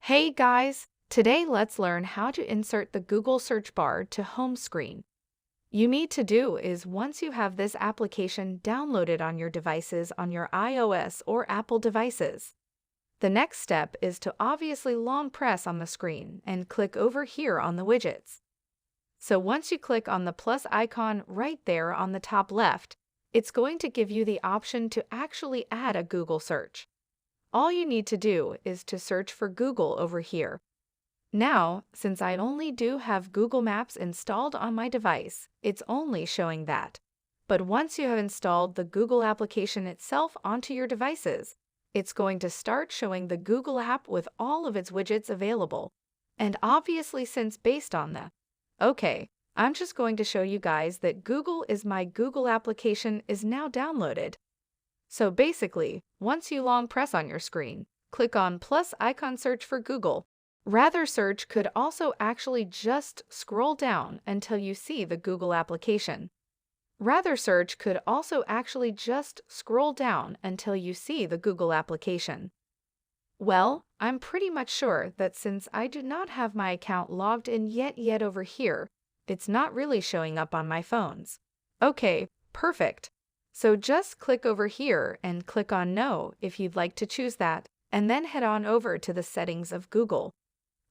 Hey guys, today let's learn how to insert the Google search bar to home screen. You need to do is once you have this application downloaded on your devices on your iOS or Apple devices. The next step is to obviously long press on the screen and click over here on the widgets. So once you click on the plus icon right there on the top left, it's going to give you the option to actually add a Google search. All you need to do is to search for Google over here. Now, since I only do have Google Maps installed on my device, it's only showing that. But once you have installed the Google application itself onto your devices, it's going to start showing the Google app with all of its widgets available. And obviously since based on the Okay, I'm just going to show you guys that Google is my Google application is now downloaded. So basically, once you long press on your screen, click on plus icon search for Google. Rather search could also actually just scroll down until you see the Google application. Rather search could also actually just scroll down until you see the Google application. Well, I'm pretty much sure that since I do not have my account logged in yet over here, it's not really showing up on my phones. Okay, perfect. So just click over here and click on No if you'd like to choose that, and then head on over to the settings of Google.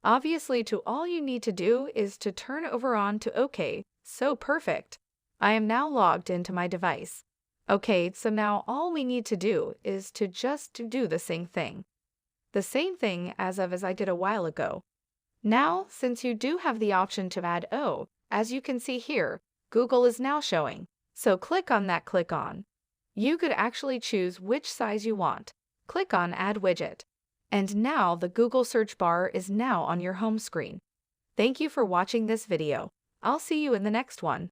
Obviously, all you need to do is to turn over on to OK, so perfect. I am now logged into my device. Okay, so now all we need to do is to just do the same thing. The same thing as I did a while ago. Now, since you do have the option to add O, as you can see here, Google is now showing. So click on that click on. You could actually choose which size you want. Click on Add Widget. And now the Google search bar is now on your home screen. Thank you for watching this video. I'll see you in the next one.